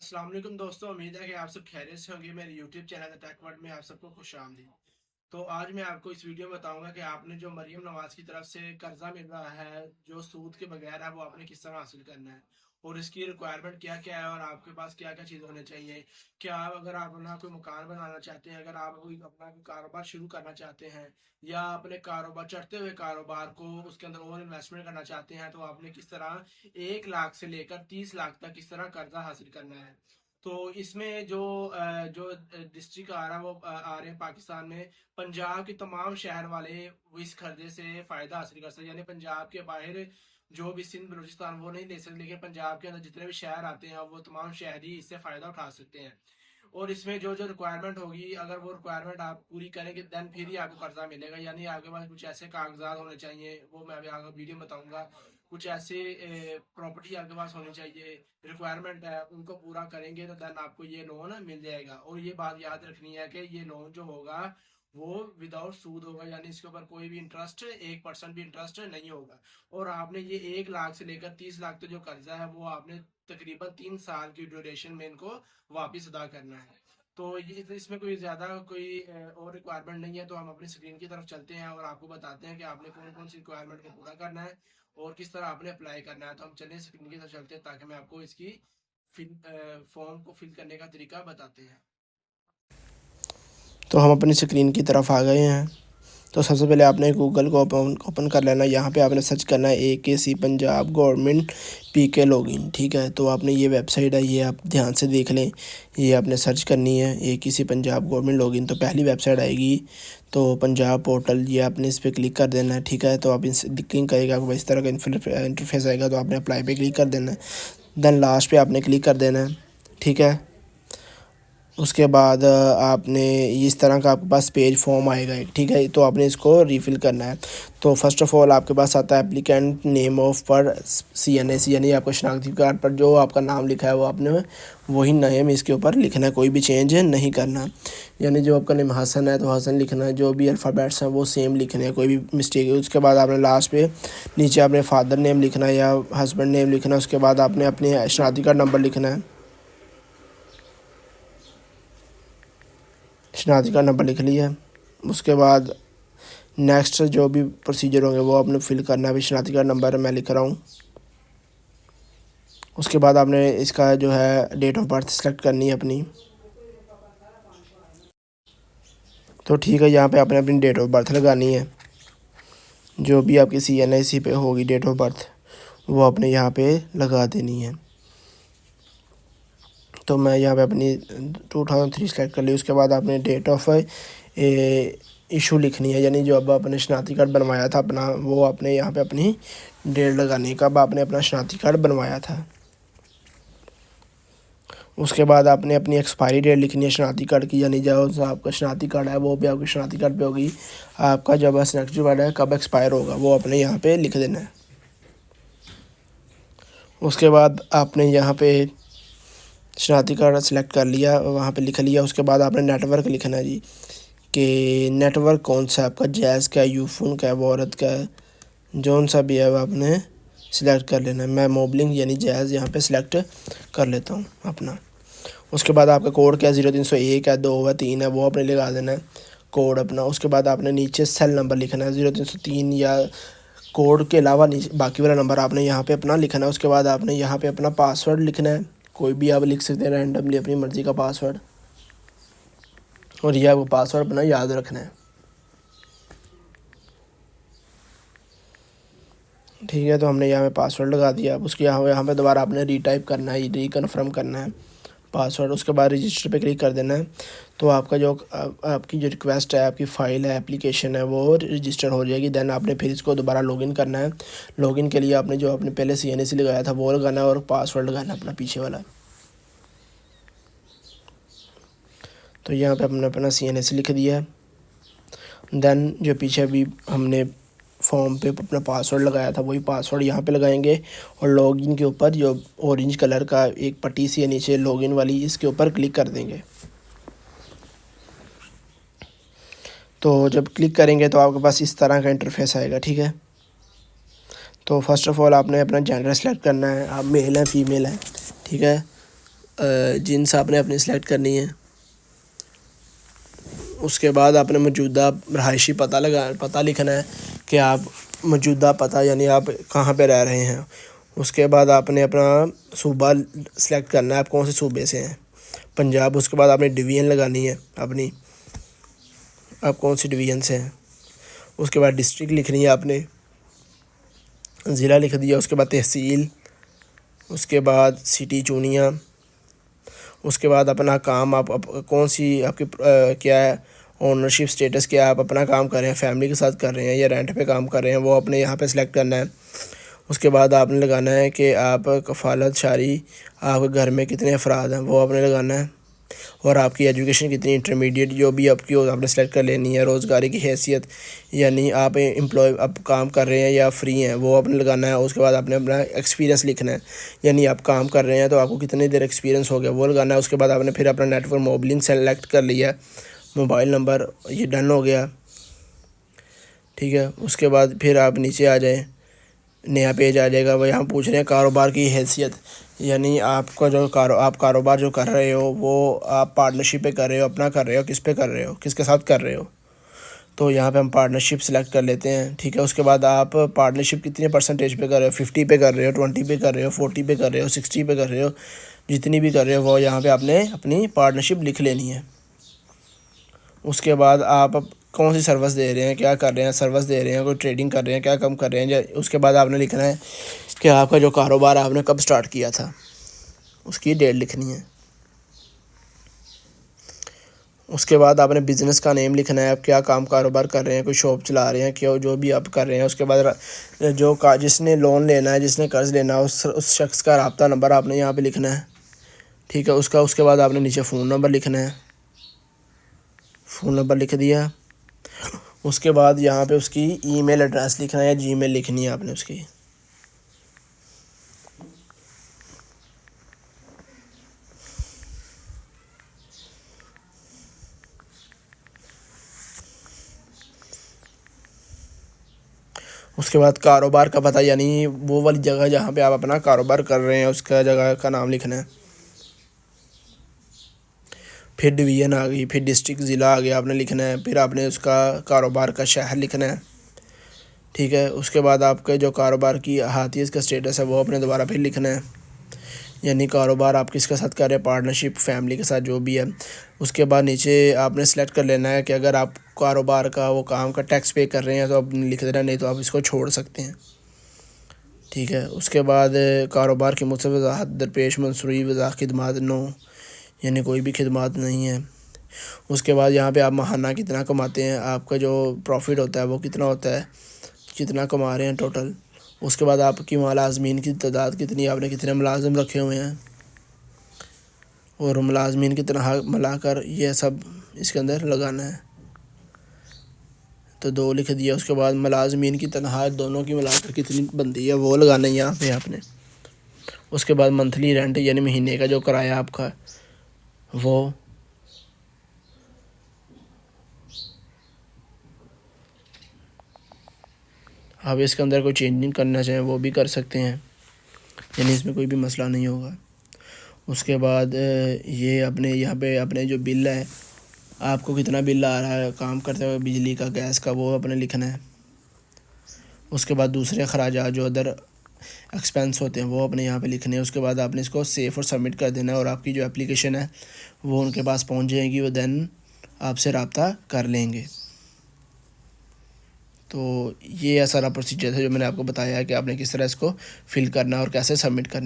अस्सलाम वालेकुम दोस्तों, उम्मीद है कि आप सब खैरियत से होंगे। मेरे यूट्यूब चैनल टेक वर्ल्ड में आप सबको खुशामदीद। तो आज मैं आपको इस वीडियो में बताऊंगा कि आपने जो मरियम नवाज की तरफ से कर्जा मिल रहा है जो सूद के बगैर है, वो आपने किस तरह हासिल करना है और इसकी रिक्वायरमेंट क्या क्या है और आपके पास क्या क्या चीज़ होने चाहिए। क्या अगर आप अपना कोई मकान बनाना चाहते हैं, अगर आप कोई अपना कोई कारोबार शुरू करना चाहते हैं या अपने कारोबार चढ़ते हुए कारोबार को उसके अंदर और इन्वेस्टमेंट करना चाहते हैं, तो आपने किस तरह 1 लाख से लेकर 30 लाख तक किस तरह कर्जा हासिल करना है। तो इसमें जो डिस्ट्रिक्ट आ रहा है वो आ रहे हैं पाकिस्तान में। पंजाब के तमाम शहर वाले वो इस कर्जे से फ़ायदा हासिल कर सकते हैं, यानी पंजाब के बाहर जो भी सिंध बलूचिस्तान वो नहीं दे सकते, लेकिन पंजाब के अंदर जितने भी शहर आते हैं वो तमाम शहरी इससे फ़ायदा उठा सकते हैं। और इसमें जो जो रिक्वायरमेंट होगी, अगर वो रिक्वायरमेंट आप पूरी करेंगे देन फिर ही आपको कर्जा मिलेगा। यानी आपके पास कुछ ऐसे कागजात होने चाहिए, वो मैं अभी आगे वीडियो में बताऊंगा। कुछ ऐसे प्रॉपर्टी आपके पास होनी चाहिए, रिक्वायरमेंट है, उनको पूरा करेंगे तो देन आपको ये लोन मिल जाएगा। और ये बात याद रखनी है कि ये लोन जो होगा वो विदाउट सूद होगा, यानी इसके ऊपर कोई भी इंटरेस्ट 1% भी इंटरेस्ट नहीं होगा। और आपने ये 1 लाख से लेकर 30 लाख तक जो कर्जा है वो आपने तकरीबन 3 साल की ड्यूरेशन में इनको वापस अदा करना है। तो ये तो इसमें कोई ज़्यादा कोई और रिक्वायरमेंट नहीं है। तो हम अपनी स्क्रीन की तरफ चलते हैं और आपको बताते हैं कि आपने कौन कौन सी रिक्वायरमेंट को पूरा करना है और किस तरह आपने अप्लाई करना है। तो हम चलिए स्क्रीन की तरफ चलते हैं ताकि मैं आपको इसकी फॉर्म को फिल करने का तरीका बताते हैं। तो हम अपनी स्क्रीन की तरफ आ गए हैं। तो सबसे पहले आपने गूगल को ओपन कर लेना। यहाँ पे आपने सर्च करना है AKC Punjab government PK login. ठीक है, तो आपने ये वेबसाइट है, ये आप ध्यान से देख लें। ये आपने सर्च करनी है AKC पंजाब गवर्नमेंट लॉगिन, तो पहली वेबसाइट आएगी तो पंजाब पोर्टल, ये आपने इस पर क्लिक कर देना है। ठीक है, तो आप इस क्लिक करेगा आपको इस तरह का इंटरफेस आएगा, तो आपने अप्लाई पे क्लिक कर देना है। देन लास्ट पे आपने क्लिक कर देना है। ठीक है, उसके बाद आपने इस तरह का आपके पास पेज फॉर्म आएगा एक। ठीक है, तो आपने इसको रिफ़िल करना है। तो फर्स्ट ऑफ़ ऑल आपके पास आता है एप्लीकेंट नेम ऑफ पर CNAC, यानी आपका शनाख्ती कार्ड पर जो आपका नाम लिखा है वो आपने वही नेम इसके ऊपर लिखना है, कोई भी चेंज नहीं करना। यानी जो आपका नेम हसन है तो हसन लिखना है, जो भी अल्फ़ाबेट्स हैं वो सेम लिखने हैं, कोई भी मिस्टेक है। उसके बाद आपने लास्ट पे नीचे आपने फादर नेम लिखना है या हस्बैंड नेम लिखना है। उसके बाद आपने अपने शनाख्ती कार्ड नंबर लिखना है। शनाख्ती कार्ड नंबर लिख लिया। उसके बाद नेक्स्ट जो भी प्रोसीजर होंगे वो आपने फिल करना है। अभी शनाख्ती कार्ड नंबर मैं लिख रहा हूँ। उसके बाद आपने इसका जो है डेट ऑफ बर्थ सेलेक्ट करनी है अपनी। तो ठीक है, यहाँ पे आपने अपनी डेट ऑफ बर्थ लगानी है, जो भी आपकी CNAC पे होगी डेट ऑफ बर्थ वो आपने यहाँ पे लगा देनी है। तो मैं यहाँ पे अपनी 2003 सेलेक्ट कर ली। उसके बाद आपने डेट ऑफ इशू लिखनी है, यानी जो अब आपने शनाख्ती कार्ड बनवाया था अपना, वो आपने यहाँ पे अपनी डेट लगानी है कब आपने अपना शनाख्ती कार्ड बनवाया था। उसके बाद आपने अपनी एक्सपायरी डेट लिखनी है शनाख्ती कार्ड की, यानी जो आपका शनाख्ती कार्ड है वो भी आपके शनाख्ती कार्ड पे होगी। आपका जब शनाख्ती कार्ड है कब एक्सपायर होगा वो आपने यहाँ पे लिख देना है। उसके बाद आपने यहाँ पे शनाख्ती कार्ड सेलेक्ट कर लिया, वहाँ पे लिख लिया। उसके बाद आपने नेटवर्क लिखना है जी, कि नेटवर्क कौन सा है आपका, जैज़ का है, यूफोन का है, वॉरत का है, जौन सा भी है वो आपने सिलेक्ट कर लेना है। मैं मोबलिंग यानी जैज़ यहाँ पे सिलेक्ट कर लेता हूँ अपना। उसके बाद आपका कोड क्या है, 0301 है, 2 है, 3 है, वो आपने लगा देना है कोड अपना। उसके बाद आपने नीचे सेल नंबर लिखना है 0303, या कोड के अलावा नीचे बाकी वाला नंबर आपने यहाँ पे अपना लिखना है। उसके बाद आपने यहाँ पे अपना पासवर्ड लिखना है, कोई भी आप लिख सकते हैं रैंडमली अपनी मर्ज़ी का पासवर्ड, और यह वो पासवर्ड अपना याद रखना है। ठीक है, तो हमने यहाँ पे पासवर्ड लगा दिया। अब उसके यहाँ पे दोबारा आपने रीटाइप करना है, रीकन्फर्म करना है पासवर्ड। उसके बाद रजिस्टर पे क्लिक कर देना है। तो आपका जो आपकी जो रिक्वेस्ट है, आपकी फ़ाइल है, एप्लीकेशन है, वो रजिस्टर हो जाएगी। देन आपने फिर इसको दोबारा लॉगिन करना है। लॉगिन के लिए आपने जो आपने पहले CNAC लगाया था वो लगाना है और पासवर्ड लगाना है अपना पीछे वाला। तो यहाँ पे हमने अपना CNAC लिख दिया है। देन जो पीछे अभी हमने फॉर्म पे अपना पासवर्ड लगाया था वही पासवर्ड यहाँ पे लगाएंगे, और लॉगिन के ऊपर जो ऑरेंज कलर का एक पट्टी सी है नीचे लॉगिन वाली, इसके ऊपर क्लिक कर देंगे। तो जब क्लिक करेंगे तो आपके पास इस तरह का इंटरफेस आएगा। ठीक है, तो फर्स्ट ऑफ़ ऑल आपने अपना जेंडर सेलेक्ट करना है, आप मेल है फीमेल है। ठीक है, जीन्स आपने अपनी सेलेक्ट करनी है। उसके बाद आपने मौजूदा रहायशी पता लिखना है कि आप मौजूदा पता यानी आप कहाँ पे रह रहे हैं। उसके बाद आपने अपना सूबा सेलेक्ट करना है, आप कौन से सूबे से हैं, पंजाब। उसके बाद आपने डिवीज़न लगानी है अपनी, आप कौन सी डिवीज़न से हैं। उसके बाद डिस्ट्रिक्ट लिखनी है आपने, ज़िला लिख दिया। उसके बाद तहसील, उसके बाद सिटी चुनिया। उसके बाद अपना काम आप कौन सी आपकी क्या है ओनरशिप स्टेटस, क्या आप अपना काम कर रहे हैं, फैमिली के साथ कर रहे हैं या रेंट पे काम कर रहे हैं, वो अपने यहाँ पे सिलेक्ट करना है। उसके बाद आपने लगाना है कि आप कफ़ालत शारी, आपके घर में कितने अफराद हैं वो आपने लगाना है। और आपकी एजुकेशन कितनी, इंटरमीडिएट जो भी आपकी हो आपने सेलेक्ट कर लेनी है। रोज़गारी की हैसियत यानी आप एम्प्लॉय आप काम कर रहे हैं या फ्री हैं वो आपने लगाना है। उसके बाद आपने अपना एक्सपीरियंस लिखना है, यानी आप काम कर रहे हैं तो आपको कितनी देर एक्सपीरियंस हो गया वो लगाना है। उसके बाद आपने फिर अपना नेटवर्क मोबाइलिंग सेलेक्ट कर लिया, मोबाइल नंबर ये डन हो गया, ठीक है। उसके बाद फिर आप नीचे आ जाएँ, नया पेज आ जाएगा। वो यहाँ पूछ रहे हैं कारोबार की हैसियत, यानी आपका जो आप कारोबार जो कर रहे हो वो आप पार्टनरशिप पे कर रहे हो, अपना कर रहे हो, किस पे कर रहे हो, किसके साथ कर रहे हो। तो यहाँ पे हम पार्टनरशिप सेलेक्ट कर लेते हैं, ठीक है। उसके बाद आप पार्टनरशिप कितने परसेंटेज पे कर रहे हो, 50 पे कर रहे हो, 20 पे कर रहे हो, 40 पे कर रहे हो, 60 पे कर रहे हो, जितनी भी कर रहे हो वो यहाँ पे आपने अपनी पार्टनरशिप लिख लेनी है। उसके बाद आप कौन सी सर्विस दे रहे हैं, क्या कर रहे हैं, सर्विस दे रहे हैं, कोई ट्रेडिंग कर रहे हैं, क्या कम कर रहे हैं। उसके बाद आपने लिखना है कि आपका जो कारोबार आपने कब स्टार्ट किया था, उसकी डेट लिखनी है। उसके बाद आपने बिज़नेस का नेम लिखना है, आप क्या काम कारोबार कर रहे हैं, कोई शॉप चला रहे हैं, क्या जो भी आप कर रहे हैं। उसके बाद जिसने लोन लेना है, जिसने कर्ज़ लेना है, उस शख्स का रब्ता नंबर आपने यहाँ पे लिखना है, ठीक है। उसके बाद आपने नीचे फ़ोन नंबर लिखना है, फ़ोन नंबर लिख दिया। उसके बाद यहाँ पे उसकी ईमेल एड्रेस लिखना है, जीमेल लिखनी है आपने उसकी। उसके बाद कारोबार का पता यानी वो वाली जगह जहाँ पे आप अपना कारोबार कर रहे हैं उसका जगह का नाम लिखना है। फिर डिवीज़न आ गई, फिर डिस्ट्रिक्ट ज़िला आ गया आपने लिखना है। फिर आपने उसका कारोबार का शहर लिखना है, ठीक है। उसके बाद आपके जो कारोबार की अहातियत का स्टेटस है वो अपने दोबारा फिर लिखना है, यानी कारोबार आप किसके साथ कर रहे हैं, पार्टनरशिप, फैमिली के साथ जो भी है। उसके बाद नीचे आपने सेलेक्ट कर लेना है कि अगर आप कारोबार का वो काम का टैक्स पे कर रहे हैं तो आप लिख देना, नहीं तो आप इसको छोड़ सकते हैं, ठीक है। उसके बाद कारोबार की मुझसे वजाहत दरपेश मंसूरी वज़ा खिदमात नो, यानी कोई भी खिदमात नहीं है। उसके बाद यहाँ पे आप माहाना कितना कमाते हैं, आपका जो प्रॉफिट होता है वो कितना होता है, कितना कमा रहे हैं टोटल। उसके बाद आपकी मुलाज़मीन की तादाद कितनी, आपने कितने मुलाज़िम रखे हुए हैं और मुलाज़मीन की तनख्वाह मिलाकर यह सब इसके अंदर लगाना है। तो 2 लिख दिया। उसके बाद मुलाज़मीन की तनख्वाह दोनों की मिलाकर कितनी बनती है वो लगाना है यहाँ पे आपने। उसके बाद मंथली रेंट यानी महीने का जो किराया आपका वो। आप इसके अंदर कोई चेंजिंग करना चाहें वो भी कर सकते हैं, यानी इसमें कोई भी मसला नहीं होगा। उसके बाद ये अपने यहाँ पे अपने जो बिल है, आपको कितना बिल आ रहा है काम करते हुए बिजली का, गैस का, वो अपने लिखना है। उसके बाद दूसरे अखराजात जो अदर एक्सपेंस होते हैं वो अपने यहाँ पे लिखने हैं। उसके बाद आपने इसको सेव और सबमिट कर देना है और आपकी जो एप्लीकेशन है वो उनके पास पहुँच जाएगी, वो देन आपसे रब्ता कर लेंगे। तो ये सारा प्रोसीजर है जो मैंने आपको बताया है कि आपने किस तरह इसको फिल करना है और कैसे सबमिट करना है।